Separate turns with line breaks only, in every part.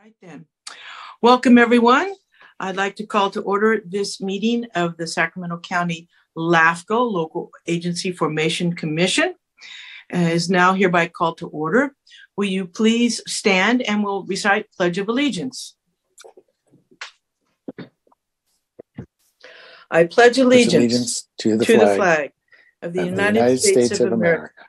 Right then. Welcome, everyone. I'd like to call to order this meeting of the Sacramento County LAFCo, Local Agency Formation Commission, is now hereby called to order. Will you please stand and we'll recite Pledge of Allegiance. I pledge allegiance
to the flag
of the United States of America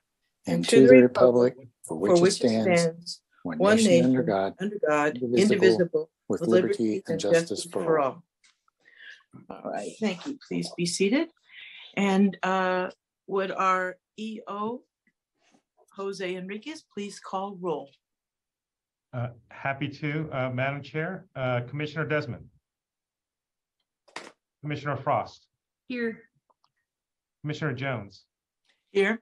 and to the republic for which it stands, one nation under God, indivisible, with liberty and justice for all. All right, thank you. Please be seated. And would our EO, Jose Enriquez, please call roll?
Happy to, Madam Chair. Commissioner Desmond. Commissioner Frost.
Here.
Commissioner Jones.
Here.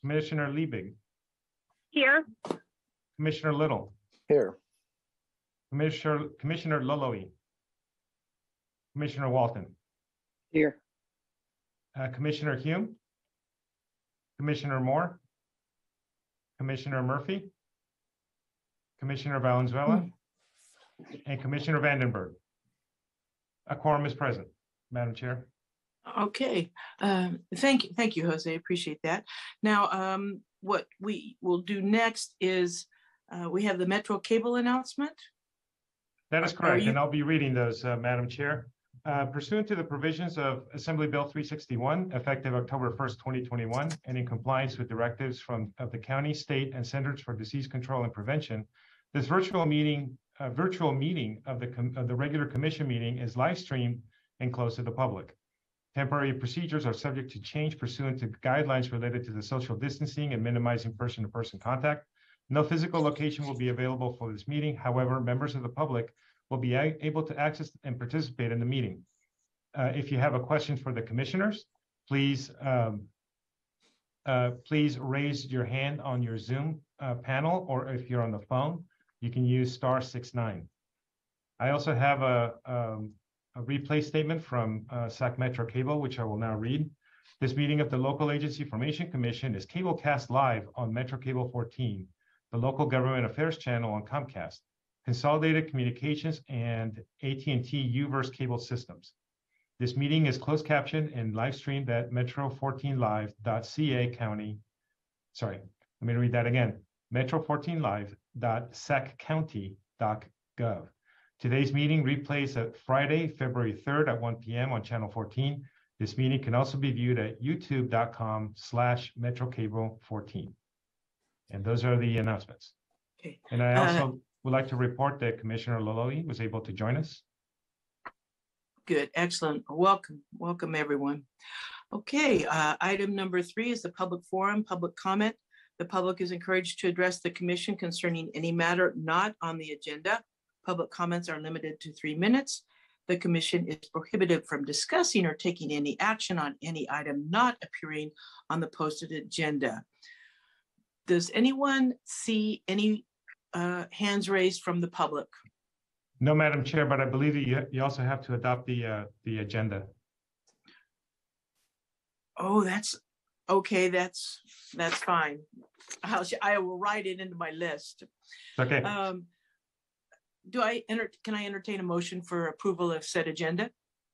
Commissioner Liebig.
Here.
Commissioner Little.
Here.
Commissioner Loloe. Commissioner Walton.
Here.
Commissioner Hume. Commissioner Moore. Commissioner Murphy. Commissioner Valenzuela. And Commissioner Vandenberg. A quorum is present, Madam Chair.
Okay, thank you, Jose. Appreciate that. Now, what we will do next is we have the Metro Cable announcement.
That is correct, and I'll be reading those, Madam Chair. Pursuant to the provisions of Assembly Bill 361, effective October 1st, 2021, and in compliance with directives of the county, state, and Centers for Disease Control and Prevention, this virtual meeting of the regular commission meeting is live streamed and closed to the public. Temporary procedures are subject to change pursuant to guidelines related to the social distancing and minimizing person-to-person contact. No physical location will be available for this meeting. However, members of the public will be able to access and participate in the meeting. If you have a question for the commissioners, please raise your hand on your Zoom panel, or if you're on the phone, you can use *69. I also have a replay statement from Sac Metro Cable, which I will now read. This meeting of the Local Agency Formation Commission is cablecast live on Metro Cable 14, the local government affairs channel on Comcast, Consolidated Communications, and AT&T Uverse cable systems. This meeting is closed captioned and live streamed at metro14live.ca county. Sorry, let me read that again. metro14live.saccounty.gov. Today's meeting replays at Friday, February 3rd at 1 p.m. on channel 14. This meeting can also be viewed at youtube.com/metrocable14. And those are the announcements.
Okay.
And I also would like to report that Commissioner Loloe was able to join us.
Good, excellent. Welcome everyone. Okay, item number 3 is the public forum, public comment. The public is encouraged to address the commission concerning any matter not on the agenda. Public comments are limited to 3 minutes. The commission is prohibited from discussing or taking any action on any item not appearing on the posted agenda. Does anyone see any hands raised from the public?
No, Madam Chair, but I believe that you also have to adopt the agenda.
Oh, that's okay. That's fine. I will write it into my list.
Okay.
Can I entertain a motion for approval of said agenda?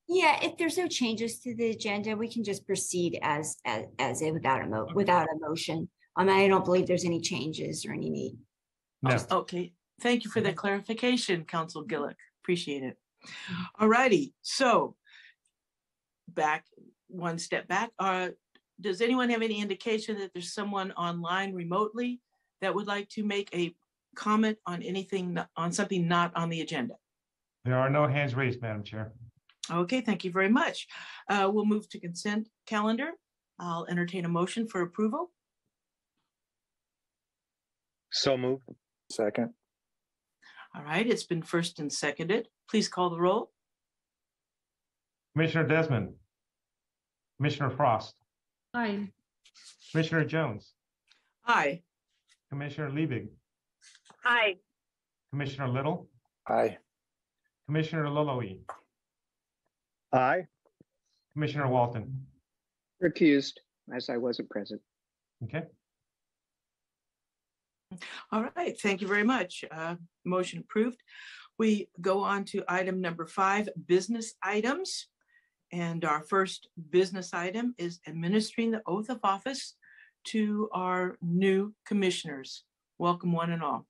Yeah, if there's no changes to the agenda, we can just proceed as is without a motion. I don't believe there's any changes or any need.
No.
Okay. Thank you for the clarification, Council Gillick. Appreciate it. All righty. So one step back. Does anyone have any indication that there's someone online remotely that would like to make a comment on something not on the agenda?
There are no hands raised, Madam Chair.
Okay, thank you very much. We'll move to consent calendar. I'll entertain a motion for approval.
So moved. Second.
All right, it's been first and seconded. Please call the roll.
Commissioner Desmond. Commissioner Frost.
Aye.
Commissioner Jones.
Aye.
Commissioner Liebig.
Aye.
Commissioner Little.
Aye.
Commissioner Loloe.
Aye.
Commissioner Walton.
Recused, as I wasn't present.
Okay.
All right, thank you very much. Motion approved. We go on to item number 5, business items. And our first business item is administering the oath of office to our new commissioners. Welcome one and all.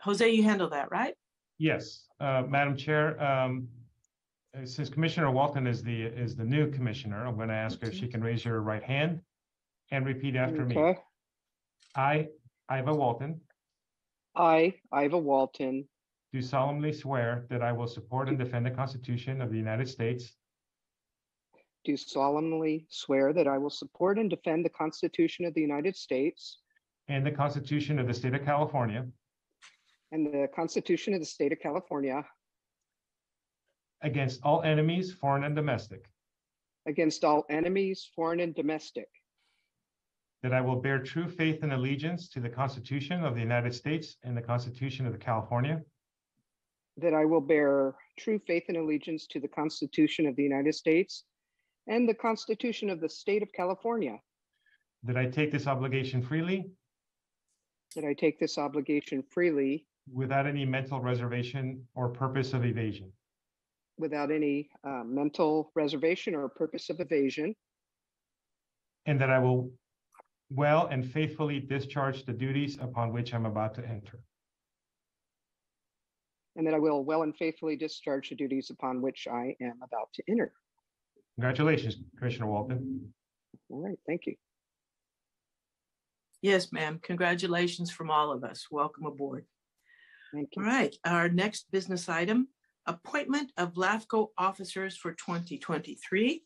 Jose, you handle that, right?
Yes, Madam Chair, since Commissioner Walton is the new commissioner, I'm going to ask her if she can raise her right hand and repeat after me. I, Iva Walton,
I, Iva Walton,
do solemnly swear that I will support and defend the Constitution of the United States
do solemnly swear that I will support and defend the Constitution of the United States
and the Constitution of the State of California
and the Constitution of the State of California
against all enemies, foreign and domestic,
against all enemies, foreign and domestic,
that I will bear true faith and allegiance to the Constitution of the United States and the Constitution of the California,
that I will bear true faith and allegiance to the Constitution of the United States and the Constitution of the State of California,
that I take this obligation freely
that I take this obligation freely
without any mental reservation or purpose of evasion,
without any mental reservation or purpose of evasion,
and that I will well and faithfully discharge the duties upon which I'm about to enter.
and that I will well and faithfully discharge the duties upon which I am about to enter.
Congratulations, Commissioner Walton.
All right, thank you.
Yes, ma'am. Congratulations from all of us. Welcome aboard.
Thank you.
All right, our next business item, appointment of LAFCo officers for 2023.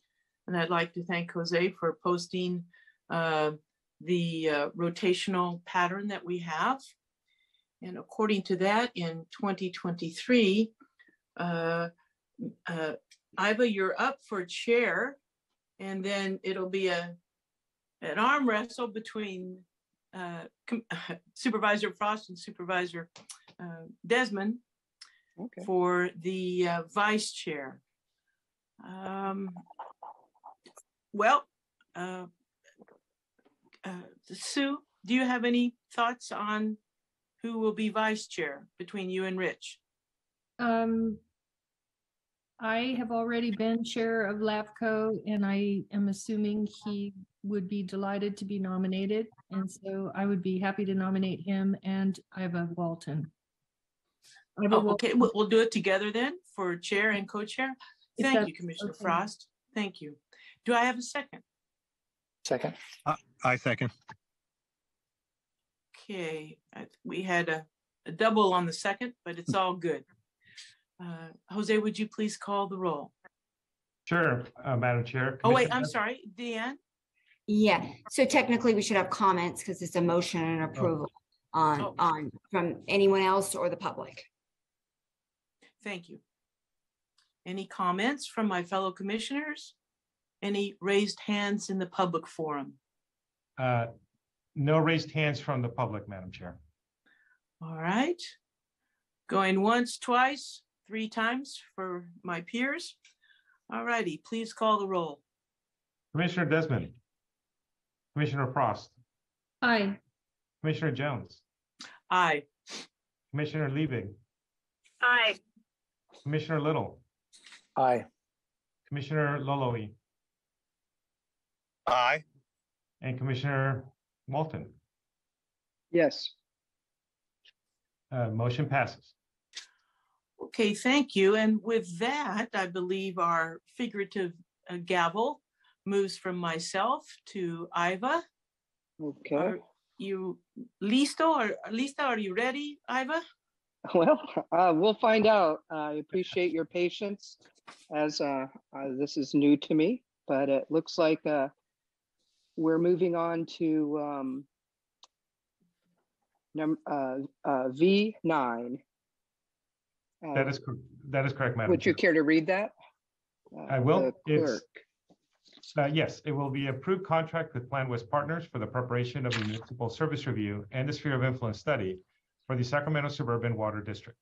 And I'd like to thank Jose for posting the rotational pattern that we have. And according to that, in 2023, Iva, you're up for chair, and then it'll be an arm wrestle between Supervisor Frost and Supervisor Desmond for the vice chair. Sue, do you have any thoughts on who will be vice chair between you and Rich?
I have already been chair of LAFCo, and I am assuming he would be delighted to be nominated. And so I would be happy to nominate him and Iva Walton.
Okay, we'll do it together then for chair and co-chair. Thank you, Commissioner Frost. Thank you. Do I have a second?
Second. I second.
Okay, we had a double on the second, but it's all good. Jose, would you please call the roll?
Sure, Madam Chair.
Oh, wait, I'm sorry, Deanne?
Yeah, so technically we should have comments because it's a motion and approval on from anyone else or the public.
Thank you. Any comments from my fellow commissioners? Any raised hands in the public forum?
No raised hands from the public, Madam Chair.
All right. Going once, twice, 3 times for my peers. All righty, please call the roll.
Commissioner Desmond. Commissioner Frost.
Aye.
Commissioner Jones.
Aye.
Commissioner Liebig.
Aye.
Commissioner Little.
Aye.
Commissioner Loloi.
Aye.
And Commissioner Walton.
Yes.
Motion passes.
Okay, thank you. And with that, I believe our figurative gavel moves from myself to Iva.
Okay.
Are you listo? Are you ready, Iva?
Well, we'll find out. I appreciate your patience as this is new to me, but it looks like we're moving on to V9.
That is correct, Madam
Would you
Chair.
care to read that?
I will.
The clerk.
Yes, it will be approved contract with Plan West Partners for the preparation of the municipal service review and the sphere of influence study for the Sacramento Suburban Water District.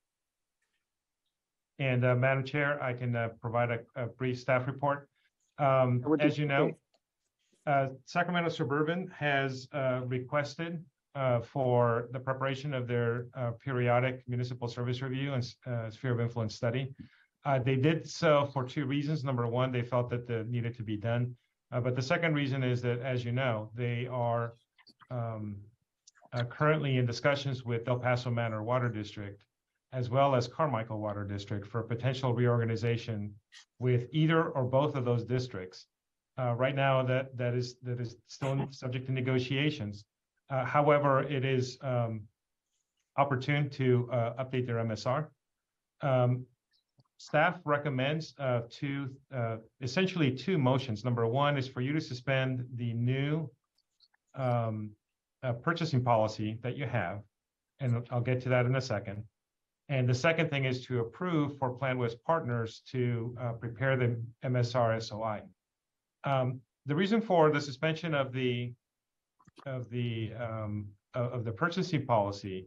And Madam Chair, I can provide a brief staff report. As you know, Sacramento Suburban has requested for the preparation of their periodic municipal service review and sphere of influence study. They did so for two reasons. Number one, they felt that it needed to be done. But the second reason is that, as you know, they are currently in discussions with El Paso Manor Water District, as well as Carmichael Water District, for potential reorganization with either or both of those districts. Right now, that is still subject to negotiations. However, it is opportune to update their MSR. Staff recommends essentially two motions. Number one is for you to suspend the new purchasing policy that you have, and I'll get to that in a second. And the second thing is to approve for Plan West Partners to prepare the MSR SOI. The reason for the suspension of the purchasing policy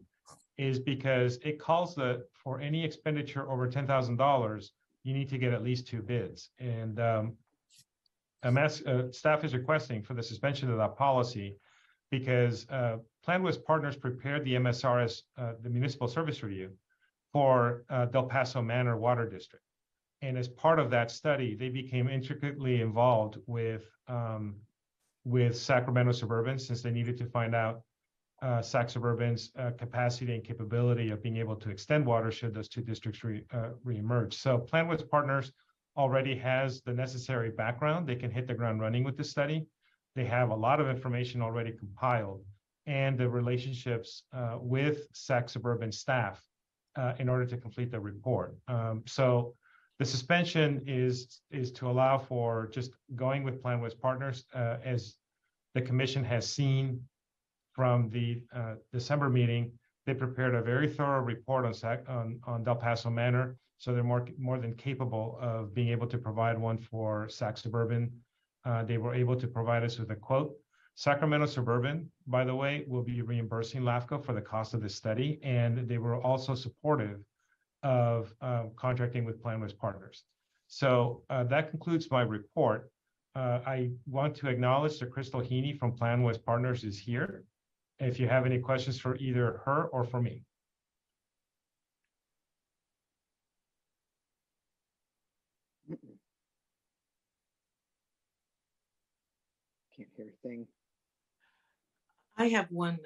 is because it calls for any expenditure over $10,000, you need to get at least two bids. And staff is requesting for the suspension of that policy because Plan West Partners prepared the MSRS, the Municipal Service Review, for Del Paso Manor Water District. And as part of that study, they became intricately involved with Sacramento Suburban, since they needed to find out Sac Suburban's capacity and capability of being able to extend water should those two districts reemerge. So Plan West Partners already has the necessary background. They can hit the ground running with this study. They have a lot of information already compiled and the relationships with Sac Suburban staff in order to complete the report. So the suspension is to allow for just going with Plan West Partners, as the commission has seen from the December meeting. They prepared a very thorough report on Del Paso Manor, so they're more than capable of being able to provide one for Sac Suburban. They were able to provide us with a quote. Sacramento Suburban, by the way, will be reimbursing LAFCo for the cost of this study, and they were also supportive of contracting with Plan West Partners. So that concludes my report. I want to acknowledge that Crystal Heaney from Plan West Partners is here. If you have any questions for either her or for me.
Can't hear a thing.
I have one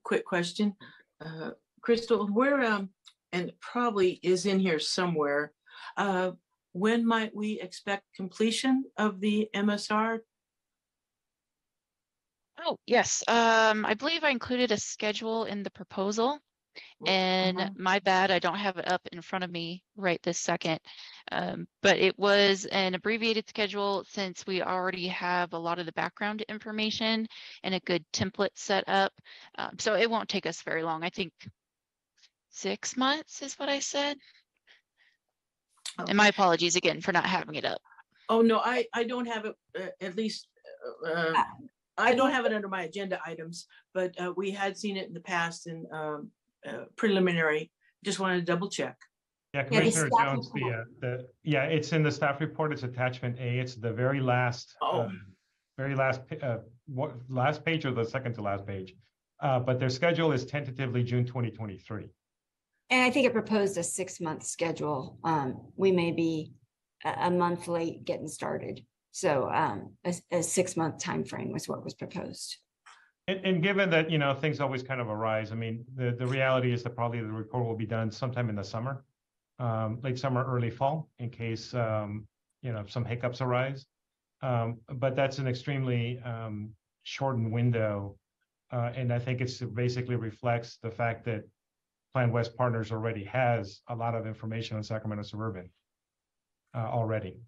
quick question. Crystal, where, and it probably is in here somewhere, when might we expect completion of the MSR?
Oh, yes. I believe I included a schedule in the proposal, and my bad, I don't have it up in front of me right this second. But it was an abbreviated schedule since we already have a lot of the background information and a good template set up. So it won't take us very long. I think 6 months is what I said.
Okay.
And my apologies again for not having it up.
Oh, no, I don't have it, at least, I don't have it under my agenda items, but we had seen it in the past in preliminary. Just wanted to double check.
Yeah, Commissioner Jones, it's in the staff report. It's attachment A. It's the very last, last page or the second to last page. But their schedule is tentatively June 2023.
And I think it proposed a 6-month schedule. We may be a month late getting started. So a 6-month time frame was what was proposed.
And given that, you know, things always kind of arise, I mean, the reality is that probably the report will be done sometime in the summer, late summer, early fall, in case, you know, some hiccups arise. But that's an extremely shortened window. And I think it basically reflects the fact that Plan West Partners already has a lot of information on Sacramento Suburban already.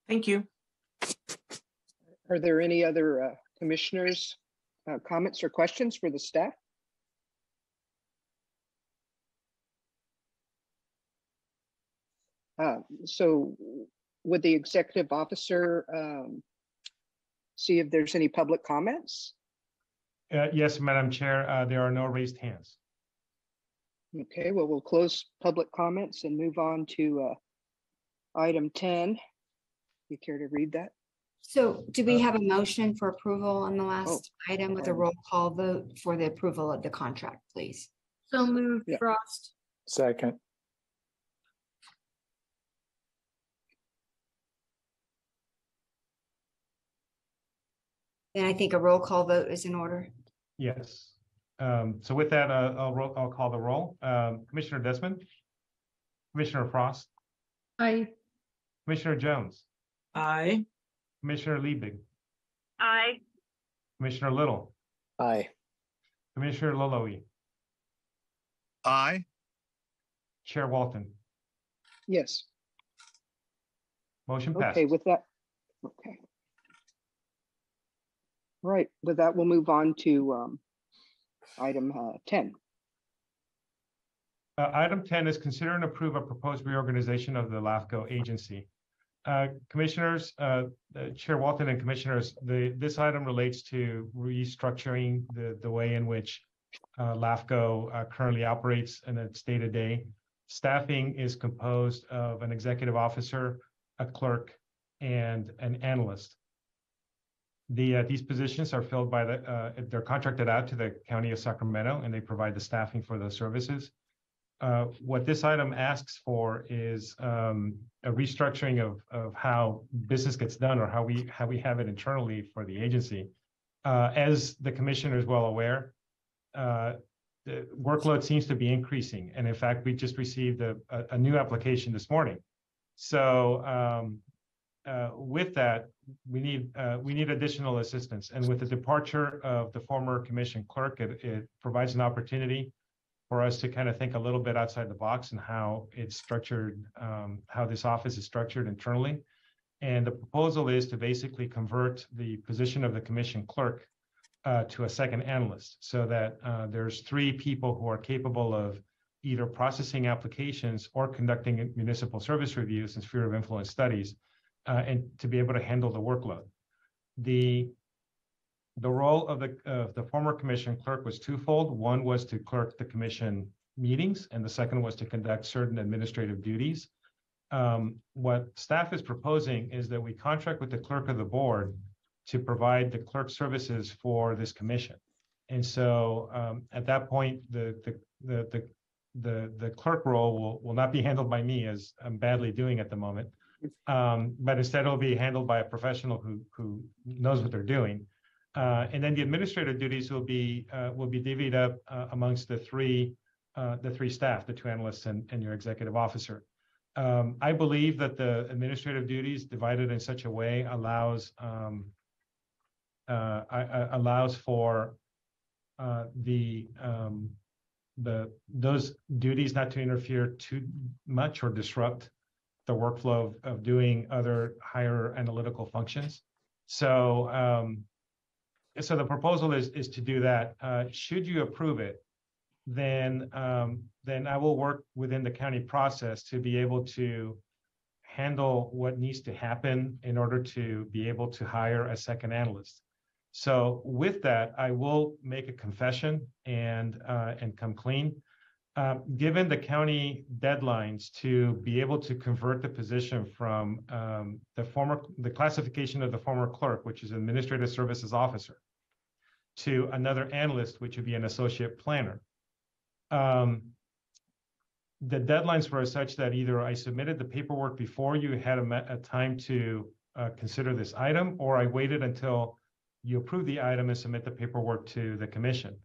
Thank you.
Are there any other commissioners' comments or questions for the staff? So would the executive officer see if there's any public comments?
Yes, Madam Chair, there are no raised hands.
Okay, well, we'll close public comments and move on to item 10. You care to read that?
So do we have a motion for approval on the last item with a
um,
roll call vote for the approval of the contract, please?
So moved,
Yeah.
Frost.
Second.
Then I think a roll call vote is in order.
Yes. So with that, I'll call the roll. Commissioner Desmond, Commissioner Frost,
Aye.
Commissioner Jones,
Aye.
Commissioner Liebig,
Aye.
Commissioner Little,
Aye.
Commissioner Loloe,
Aye.
Chair Walton.
Yes.
Motion
Okay,
passes.
with that, okay. Right, with that, we'll move on to item 10.
Item 10 is consider and approve a proposed reorganization of the LAFCo agency. Commissioners, Chair Walton and Commissioners, this item relates to restructuring the way in which LAFCo currently operates in its day-to-day. Staffing is composed of an executive officer, a clerk, and an analyst. These positions are filled by they're contracted out to the County of Sacramento, and they provide the staffing for those services. What this item asks for is a restructuring of how business gets done, or how we have it internally for the agency. As the commissioner is well aware, the workload seems to be increasing, and in fact, we just received a new application this morning. So with that, we need additional assistance, and with the departure of the former commission clerk, it provides an opportunity for us to kind of think a little bit outside the box and how it's structured, how this office is structured internally. And the proposal is to basically convert the position of the commission clerk to a second analyst, so that there's 3 people who are capable of either processing applications or conducting municipal service reviews and sphere of influence studies, and to be able to handle the workload. The role of the former commission clerk was twofold. One was to clerk the commission meetings, and the second was to conduct certain administrative duties. What staff is proposing is that we contract with the clerk of the board to provide the clerk services for this commission. And so at that point, the clerk role will not be handled by me, as I'm badly doing at the moment, but instead it'll be handled by a professional who knows what they're doing. And then the administrative duties will be divvied up amongst the three staff, the 2 analysts and your executive officer. I believe that the administrative duties divided in such a way allows for those duties not to interfere too much or disrupt the workflow of doing other higher analytical functions. So the proposal is to do that. Should you approve it, then I will work within the county process to be able to handle what needs to happen in order to be able to hire a second analyst. So with that, I will make a confession and come clean. Given the county deadlines to be able to convert the position from the classification of the former clerk, which is administrative services officer, to another analyst, which would be an associate planner. The deadlines were such that either I submitted the paperwork before you had a time to consider this item, or I waited until you approve the item and submit the paperwork to the commission.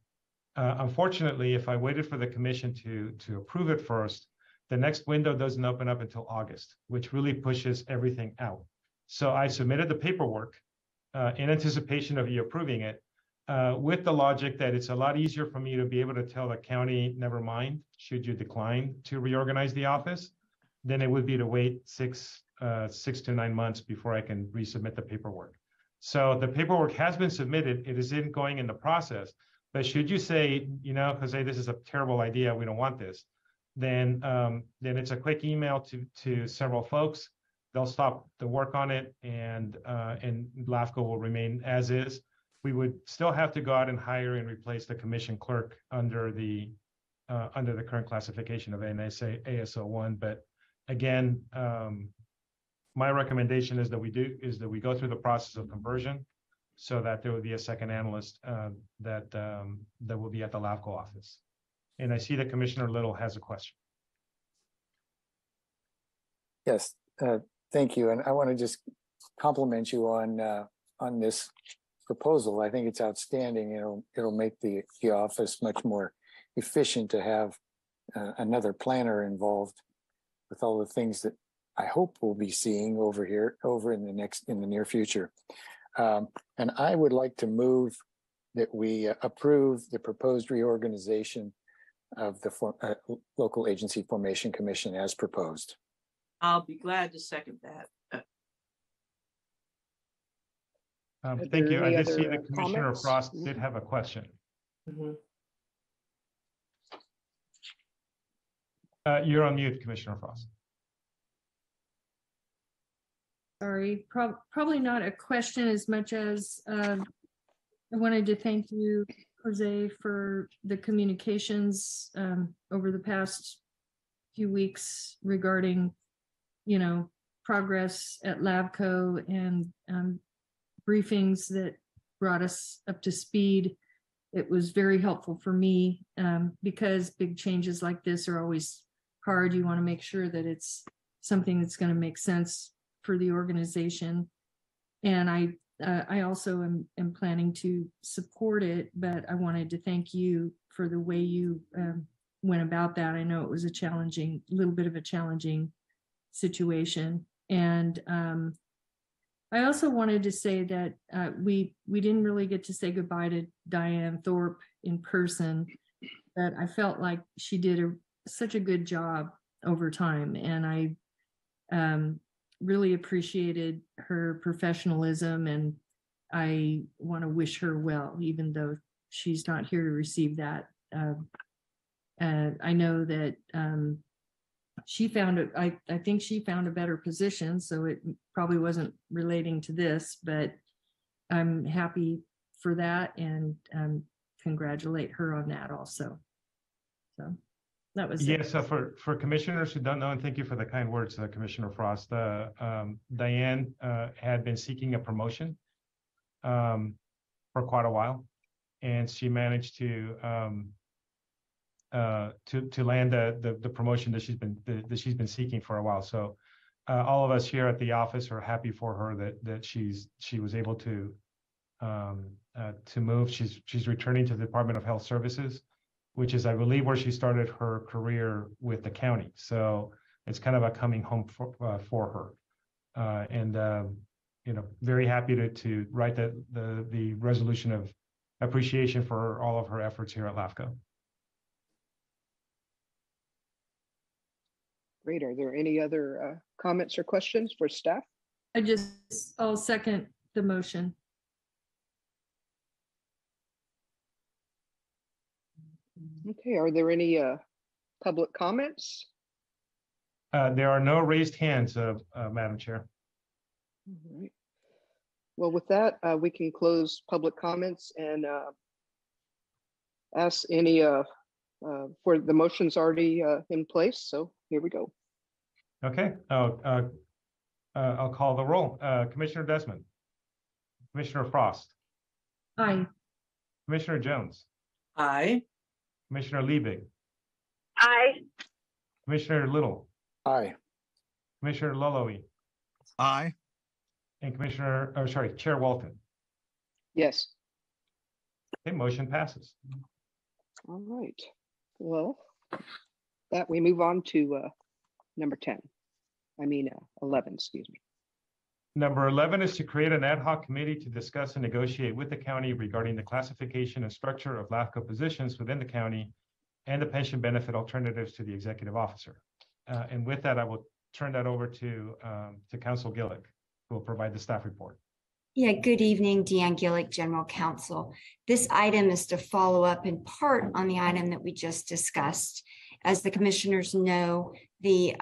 Unfortunately, if I waited for the commission to approve it first, the next window doesn't open up until August, which really pushes everything out. So I submitted the paperwork in anticipation of you approving it, with the logic that it's a lot easier for me to be able to tell the county, never mind, should you decline to reorganize the office, than it would be to wait 6 to 9 months before I can resubmit the paperwork. So the paperwork has been submitted. It is going in the process. But should you say, Jose, this is a terrible idea, we don't want this, then it's a quick email to several folks. They'll stop the work on it, and LAFCo will remain as is. We would still have to go out and hire and replace the commission clerk under the current classification of ASO 1. But again, my recommendation is that we go through the process of conversion so that there will be a second analyst that will be at the LAFCo office. And I see that Commissioner Little has a question.
Yes, thank you. And I want to just compliment you on this proposal. I think it's outstanding. It'll make the office much more efficient to have another planner involved with all the things that I hope we'll be seeing over in the near future. And I would like to move that we approve the proposed reorganization of the Local Agency Formation Commission as proposed.
I'll be glad to second that.
Thank you. I did see
other
that Commissioner
comments?
Frost did have a question.
Mhm.
You're on mute, Commissioner Frost.
Sorry, probably not a question as much as I wanted to thank you, Jose, for the communications over the past few weeks regarding, progress at LAFCo and briefings that brought us up to speed. It was very helpful for me because big changes like this are always hard. You want to make sure that it's something that's going to make sense for the organization. And I also am planning to support it, but I wanted to thank you for the way you went about that. I know it was a little bit of a challenging situation. And I also wanted to say that we didn't really get to say goodbye to Diane Thorpe in person, but I felt like she did such a good job over time. And I really appreciated her professionalism, and I want to wish her well, even though she's not here to receive that. I know that she found it. I think she found a better position, so it probably wasn't relating to this, but I'm happy for that and congratulate her on that also. So that was
yes. So for commissioners who don't know, and thank you for the kind words, Commissioner Frost. Diane had been seeking a promotion for quite a while, and she managed to land the promotion that she's been seeking for a while. So all of us here at the office are happy for her that she was able to move. She's returning to the Department of Health Services, which is, I believe, where she started her career with the county. So it's kind of a coming home for her. Very happy to write the resolution of appreciation for all of her efforts here at LAFCo.
Great. Are there any other comments or questions for staff?
I'll second the motion.
Okay. Are there any public comments?
There are no raised hands, Madam Chair.
All right. Well, with that, we can close public comments and ask any for the motions already in place. So here we go.
Okay. I'll call the roll. Commissioner Desmond. Commissioner Frost.
Aye.
Commissioner Jones.
Aye.
Commissioner Liebig.
Aye.
Commissioner Little.
Aye.
Commissioner Loloe.
Aye.
And Chair Walton.
Yes.
Okay, motion passes.
All right. Well, that we move on to number 11, excuse me.
Number 11 is to create an ad hoc committee to discuss and negotiate with the county regarding the classification and structure of LAFCo positions within the county and the pension benefit alternatives to the executive officer. And with that, I will turn that over to Council Gillick, who will provide the staff report.
Yeah, good evening, Deanne Gillick, General Counsel. This item is to follow up in part on the item that we just discussed. As the commissioners know, the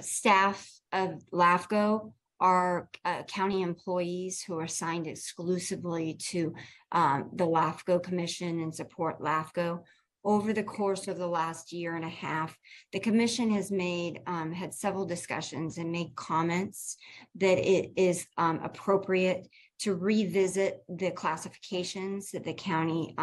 staff of LAFCo are county employees who are assigned exclusively to the LAFCo Commission and support LAFCo. over the course of the last year and a half, the commission has had several discussions and made comments that it is appropriate to revisit the classifications that the county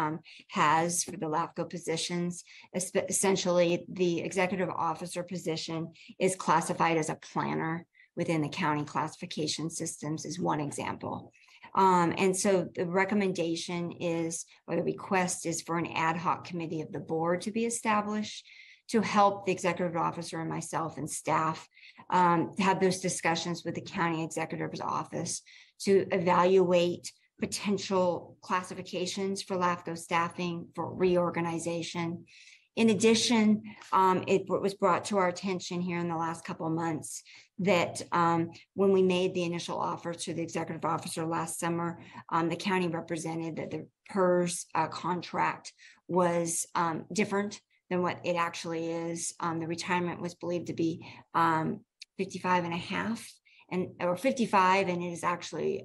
has for the LAFCo positions. Essentially, the executive officer position is classified as a planner within the county classification systems is one example. And so the recommendation is, or the request is for an ad hoc committee of the board to be established to help the executive officer and myself and staff have those discussions with the county executive's office to evaluate potential classifications for LAFCO staffing for reorganization. In addition, it was brought to our attention here in the last couple of months that when we made the initial offer to the executive officer last summer, the county represented that the PERS contract was different than what it actually is. The retirement was believed to be 55 and a half or 55, and it is actually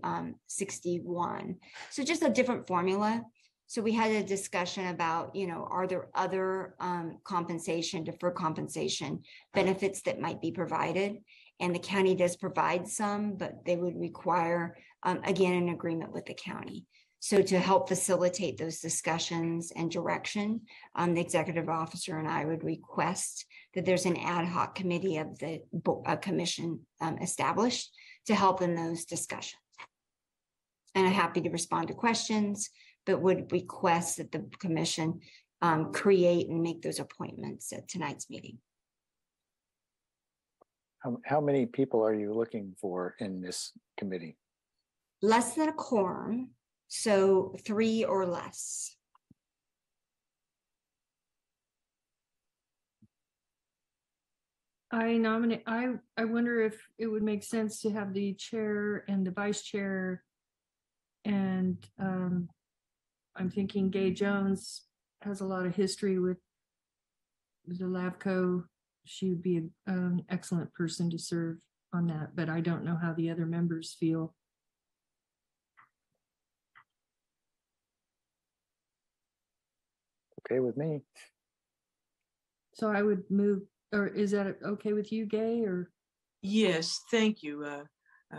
61. So just a different formula. So we had a discussion about, are there other compensation, deferred compensation benefits that might be provided? And the county does provide some, but they would require, again, an agreement with the county. So to help facilitate those discussions and direction, the executive officer and I would request that there's an ad hoc committee of the commission established to help in those discussions. And I'm happy to respond to questions, but would request that the commission create and make those appointments at tonight's meeting.
How many people are you looking for in this committee?
Less than a quorum, so 3 or less.
I nominate, I wonder if it would make sense to have the chair and the vice chair. And I'm thinking Gay Jones has a lot of history with the LAFCo. She would be an excellent person to serve on that, but I don't know how the other members feel.
Okay with me.
So I would move, or is that okay with you, Gay, or?
Yes, thank you,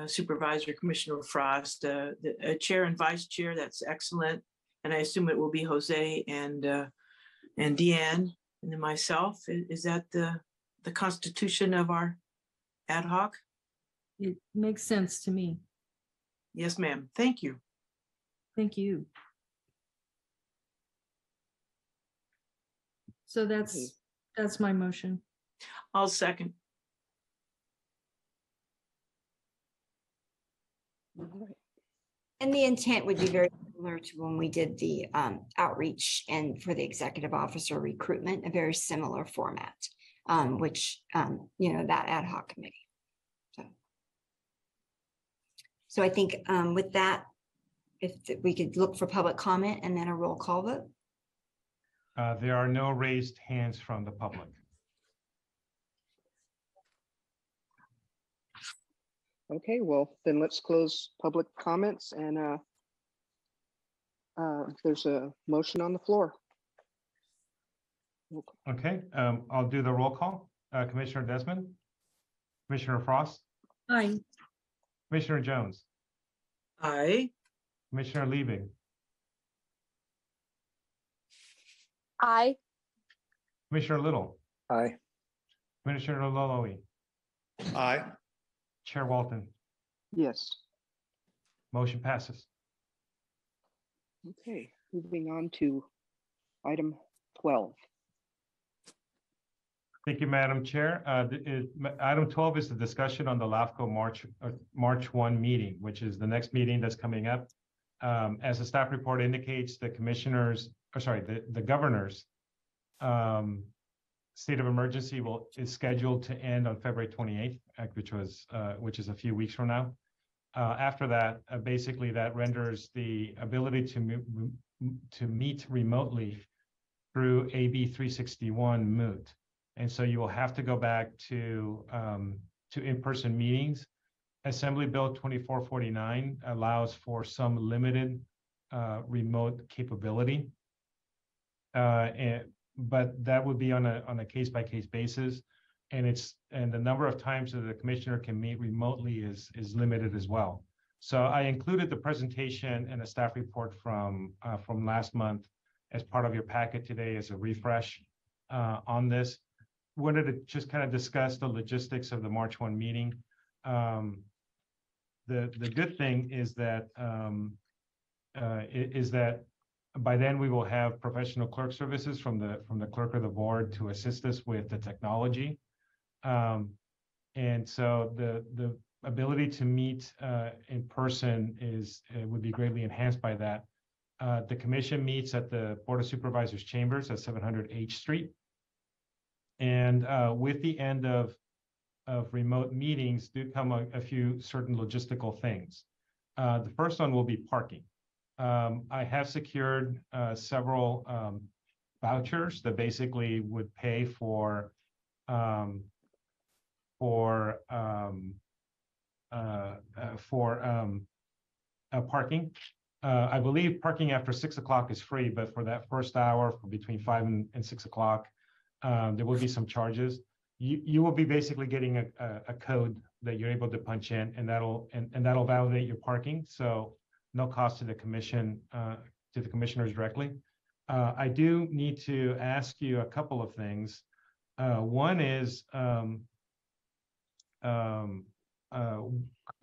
Supervisor Commissioner Frost. The chair and vice chair, that's excellent. And I assume it will be Jose and Deanne and then myself. Is that the constitution of our ad hoc?
It makes sense to me.
Yes, ma'am. Thank you.
Thank you. So that's my motion.
I'll second.
And the intent would be very similar to when we did the outreach and for the executive officer recruitment, a very similar format, which, that ad hoc committee. So I think with that, if we could look for public comment and then a roll call vote.
There are no raised hands from the public.
Okay, well, then let's close public comments and there's a motion on the floor.
Okay, I'll do the roll call. Commissioner Desmond, Commissioner Frost,
Aye.
Commissioner Jones,
Aye.
Commissioner Liebig,
Aye.
Commissioner Little,
Aye.
Commissioner Loloe,
Aye.
Chair Walton.
Yes.
Motion passes.
Okay, moving on to item 12.
Thank you, Madam Chair. Item 12 is the discussion on the LAFCo March 1 meeting, which is the next meeting that's coming up. As the staff report indicates, the governor's state of emergency is scheduled to end on February 28th, which is a few weeks from now. After that, basically that renders the ability to meet remotely through AB 361 moot. And so you will have to go back to in-person meetings. Assembly Bill 2449 allows for some limited remote capability. And but that would be on a case-by-case basis. And the number of times that the commissioner can meet remotely is limited as well. So I included the presentation and a staff report from last month as part of your packet today as a refresh on this. Wanted to just kind of discuss the logistics of the March 1 meeting. The good thing is that by then we will have professional clerk services from the clerk of the board to assist us with the technology. And so the ability to meet in person would be greatly enhanced by that. The commission meets at the Board of Supervisors chambers at 700 H Street. And with the end of remote meetings do come a few certain logistical things. The first one will be parking. I have secured several vouchers that basically would pay for parking. I believe parking after 6 o'clock is free, but for that first hour, for between 5 and 6 o'clock, there will be some charges. You will be basically getting a code that you're able to punch in, and that'll validate your parking. So no cost to the commission, to the commissioners directly. I do need to ask you a couple of things. One is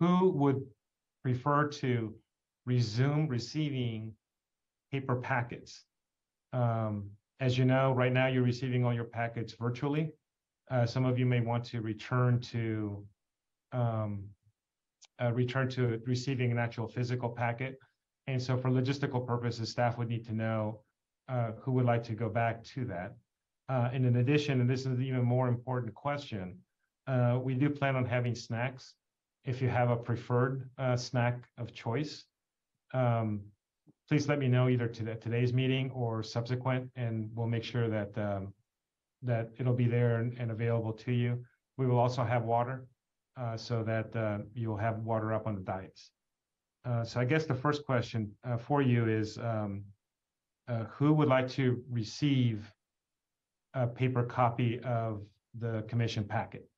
who would prefer to resume receiving paper packets? As you know, right now you're receiving all your packets virtually. Some of you may want to return to receiving an actual physical packet. And so for logistical purposes, staff would need to know who would like to go back to that. And in addition, and this is an even more important question, we do plan on having snacks. If you have a preferred snack of choice, please let me know either to today's meeting or subsequent, and we'll make sure that that it'll be there and available to you. We will also have water so that you'll have water up on the dais. So I guess the first question for you is who would like to receive a paper copy of the commission packet?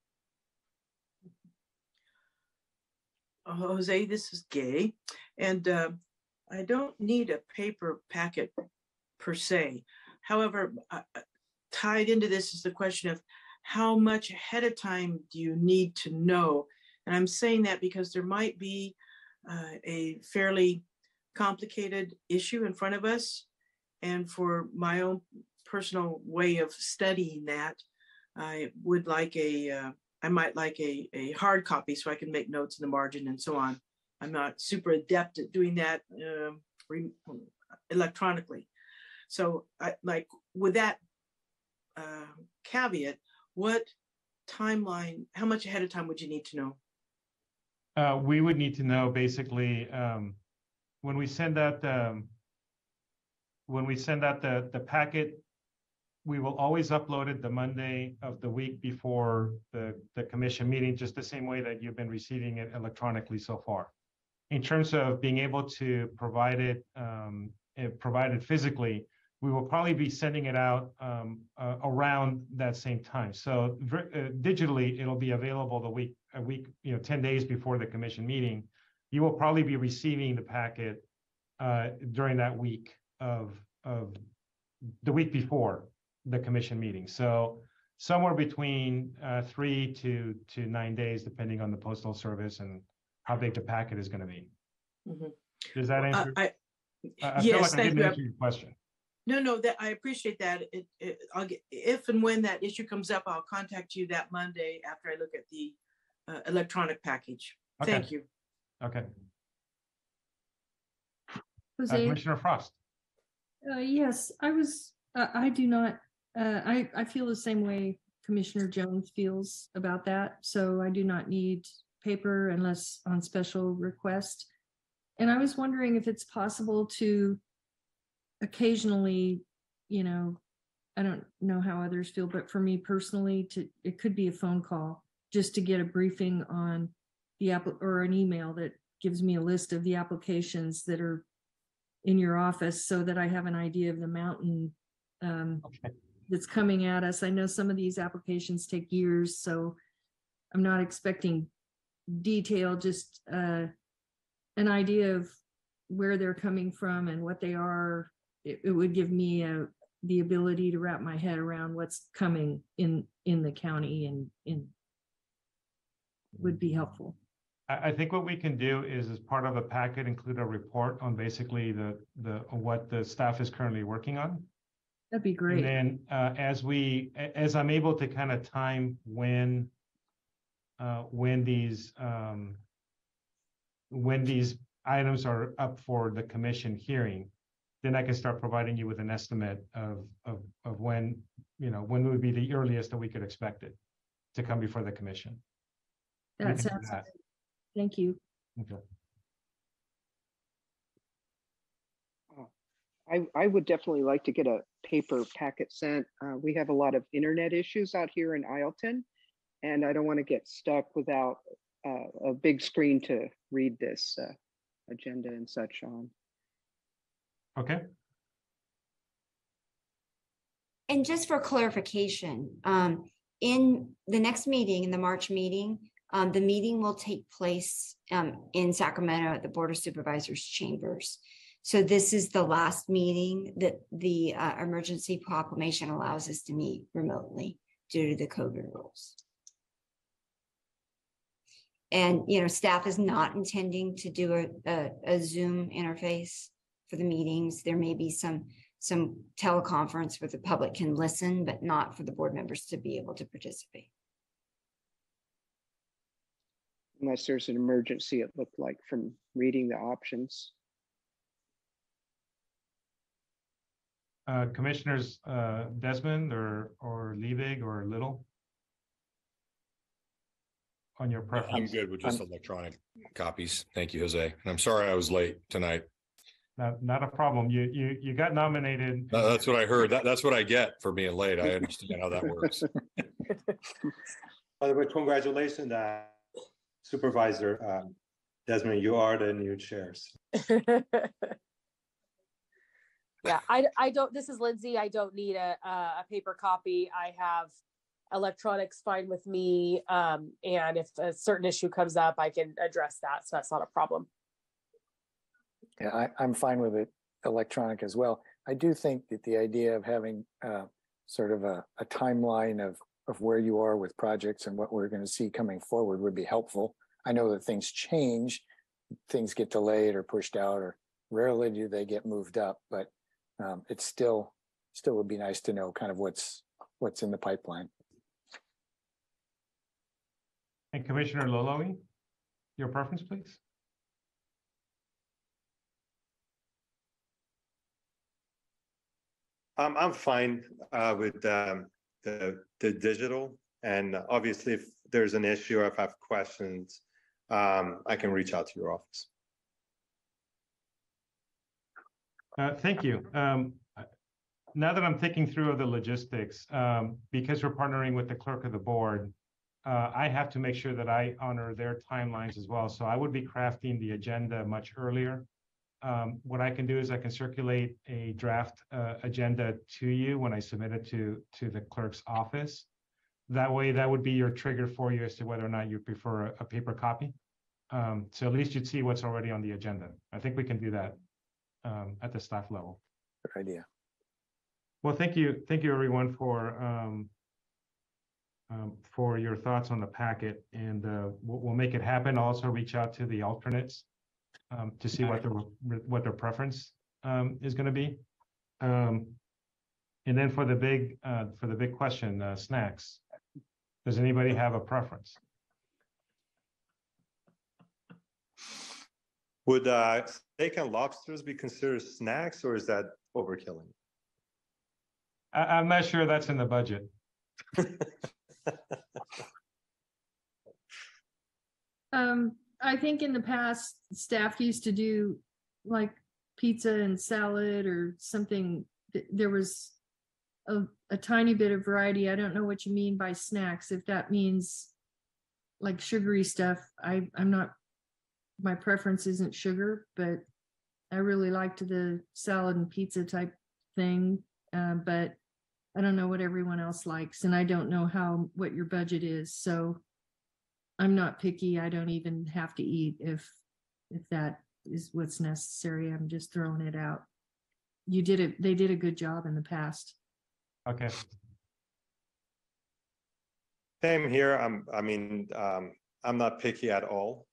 Jose, this is Gay, and I don't need a paper packet per se. However, tied into this is the question of how much ahead of time do you need to know? And I'm saying that because there might be a fairly complicated issue in front of us. And for my own personal way of studying that, I would like I might like a hard copy so I can make notes in the margin and so on. I'm not super adept at doing that electronically. So with that caveat, what timeline, how much ahead of time would you need to know?
We would need to know basically when we send out the packet, we will always upload it the Monday of the week before the commission meeting, just the same way that you've been receiving it electronically so far. In terms of being able to provide it physically, we will probably be sending it out around that same time. So digitally, it'll be available a week, 10 days before the commission meeting. You will probably be receiving the packet during that week of the week before the commission meeting. So somewhere between 3 to 9 days, depending on the postal service and how big the packet is going to be.
Mm-hmm.
Does that answer? I
yes,
feel like I
thank
didn't
you.
answer your question.
No, that I appreciate that. I'll get, if and when that issue comes up, I'll contact you that Monday after I look at the electronic package.
Okay.
Thank you.
Okay.
Jose,
Commissioner Frost.
yes, I do not, I feel the same way Commissioner Jones feels about that. So I do not need paper unless on special request. And I was wondering if it's possible to occasionally, I don't know how others feel, but for me personally, it could be a phone call just to get a briefing on the or an email that gives me a list of the applications that are in your office so that I have an idea of the mountain, that's coming at us. I know some of these applications take years, so I'm not expecting detail, just an idea of where they're coming from and what they are. It would give me the ability to wrap my head around what's coming in the county and would be helpful.
I think what we can do is, as part of the packet, include a report on basically what the staff is currently working on.
That'd be great.
And then as I'm able to kind of time when these items are up for the commission hearing, then I can start providing you with an estimate of when, when would be the earliest that we could expect it to come before the commission.
That sounds good. Thank you.
Okay.
I would definitely like to get a paper packet sent. We have a lot of internet issues out here in Ileton, and I don't want to get stuck without a big screen to read this agenda and such on.
Okay.
And just for clarification, in the next meeting, in the March meeting, the meeting will take place in Sacramento at the Board of Supervisors chambers. So this is the last meeting that the emergency proclamation allows us to meet remotely due to the COVID rules. And, staff is not intending to do a Zoom interface for the meetings. There may be some teleconference where the public can listen, but not for the board members to be able to participate.
Unless there's an emergency, it looked like from reading the options.
Commissioners Desmond or Liebig or Little, on your preference?
I'm good with just electronic copies. Thank you, Jose. And I'm sorry I was late tonight.
Not a problem. You got nominated.
That's what I heard. That's what I get for being late. I understand how that works.
By the way, congratulations, Supervisor Desmond. You are the new chairs.
Yeah, I don't, this is Lindsay. I don't need a paper copy. I have electronics fine with me. And if a certain issue comes up, I can address that. So that's not a problem.
Yeah, I'm fine with it electronic as well. I do think that the idea of having sort of a timeline of where you are with projects and what we're going to see coming forward would be helpful. I know that things change, things get delayed or pushed out, or rarely do they get moved up, but it's still would be nice to know kind of what's in the pipeline.
And Commissioner Loloe, your preference, please.
I'm fine with the digital, and obviously if there's an issue or if I have questions, I can reach out to your office.
Thank you. Now that I'm thinking through the logistics, because we're partnering with the clerk of the board, I have to make sure that I honor their timelines as well. So I would be crafting the agenda much earlier. What I can do is I can circulate a draft agenda to you when I submit it to the clerk's office. That way, that would be your trigger for you as to whether or not you prefer a paper copy. So at least you'd see what's already on the agenda. I think we can do that at the staff level.
Good idea.
Well, thank you everyone for your thoughts on the packet, and we'll make it happen. I'll also reach out to the alternates to see what their preference is going to be, and then for the big question, snacks. Does anybody have a preference?
Would steak and lobsters be considered snacks, or is that overkilling?
I'm not sure that's in the budget.
I think in the past, staff used to do like pizza and salad or something. There was a tiny bit of variety. I don't know what you mean by snacks. If that means like sugary stuff, I'm not, my preference isn't sugar, but I really liked the salad and pizza type thing. But I don't know what everyone else likes, and I don't know what your budget is. So I'm not picky. I don't even have to eat if that is what's necessary. I'm just throwing it out. You did it. They did a good job in the past.
Okay.
Same here. I'm not picky at all.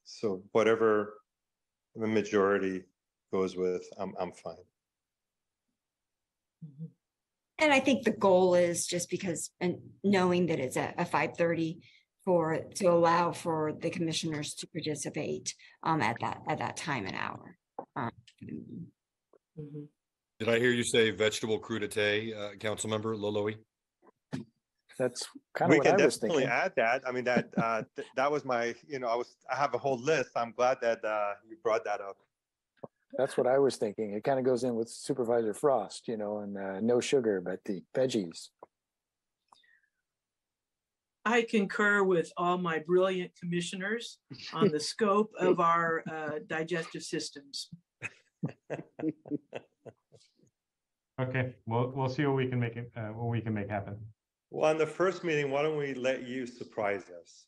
So whatever the majority goes with, I'm fine.
And I think the goal is just because, and knowing that it's a 5:30 to allow for the commissioners to participate at that time and hour.
Did I hear you say vegetable crudité, council member Loloe?
That's kind of what I was thinking.
We can definitely add that. I mean, that was my, I have a whole list. I'm glad that you brought that up.
That's what I was thinking. It kind of goes in with Supervisor Frost, and no sugar, but the veggies.
I concur with all my brilliant commissioners on the scope of our digestive systems.
Okay, we'll see what we can make happen.
Well, on the first meeting, why don't we let you surprise us?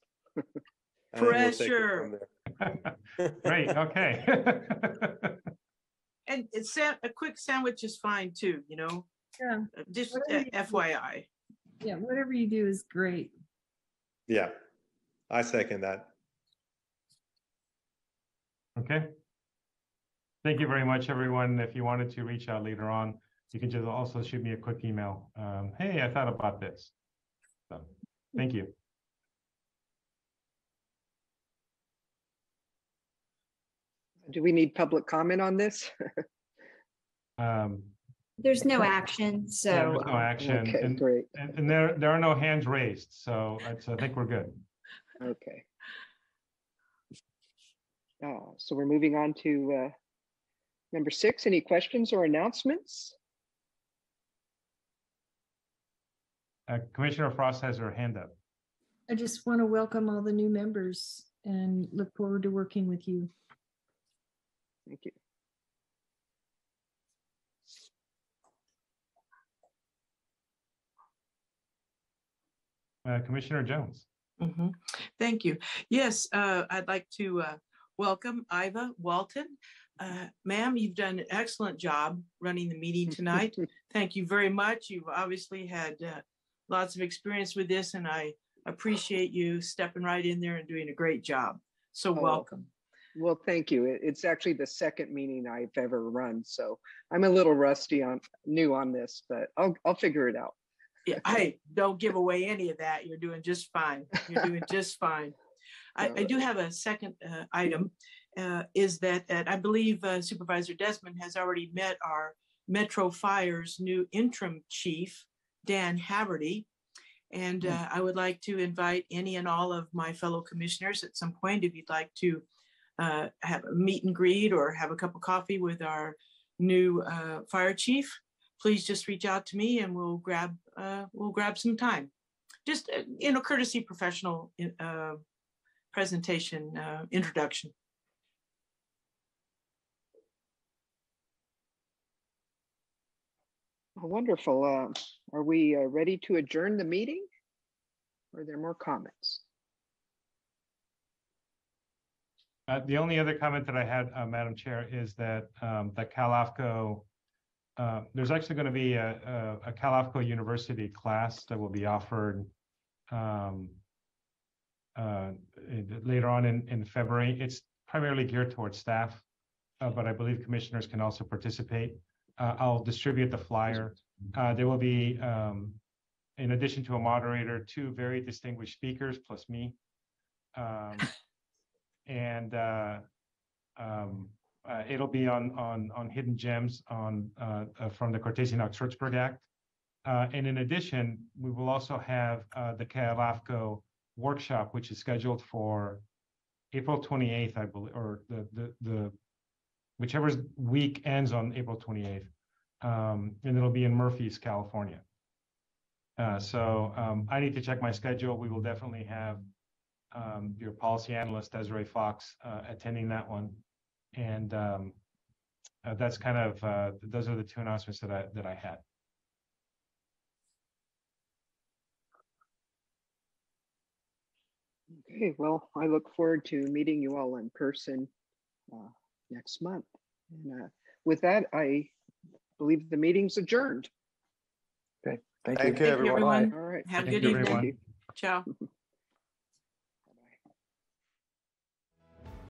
Pressure.
Great. Okay.
And a quick sandwich is fine too.
Yeah.
Just FYI.
Yeah, whatever you do is great.
Yeah, I second that.
Okay. Thank you very much, everyone. If you wanted to reach out later on, you can just also shoot me a quick email. Hey, I thought about this. So, thank you.
Do we need public comment on this?
There's no action, so.
Yeah, there's no action.
Okay,
and,
great.
And there are no hands raised, so I think we're good.
Okay. So we're moving on to number 6. Any questions or announcements?
Commissioner Frost has her hand up.
I just want to welcome all the new members and look forward to working with you.
Thank you.
Commissioner Jones.
Thank you. Yes, I'd like to welcome Iva Walton. Ma'am, you've done an excellent job running the meeting tonight. Thank you very much. You've obviously had lots of experience with this, and I appreciate you stepping right in there and doing a great job. So welcome.
Well, thank you. It's actually the second meeting I've ever run, so I'm a little new on this, but I'll figure it out.
Yeah, I don't give away any of that. You're doing just fine. You're doing just fine. I do have a second item, is that I believe Supervisor Desmond has already met our Metro Fire's new interim chief, Dan Haverty. And I would like to invite any and all of my fellow commissioners at some point, if you'd like to have a meet and greet or have a cup of coffee with our new fire chief, please just reach out to me and we'll grab some time. Just courtesy, professional presentation, introduction.
Wonderful. Are we ready to adjourn the meeting? Or are there more comments?
The only other comment that I had, Madam Chair, is that that LAFCo, there's actually going to be a LAFCo University class that will be offered later on in February. It's primarily geared towards staff, but I believe commissioners can also participate. I'll distribute the flyer. There will be, in addition to a moderator, 2 very distinguished speakers plus me. And it'll be on hidden gems from the Cortesian-Oxford Act. And in addition, we will also have the LAFCo workshop, which is scheduled for April 28th, I believe, or the whichever week ends on April 28th. And it'll be in Murphys, California. So I need to check my schedule. We will definitely have your policy analyst, Desiree Fox, attending that one. And that's kind of, those are the 2 announcements that I had.
Okay, well, I look forward to meeting you all in person next month. And with that, I believe the meeting's adjourned.
Okay, thank
Thank
you.
you,
Thank you,
everyone.
everyone.
All right.
Have a
Thank
good
you,
evening.
everyone.
Ciao.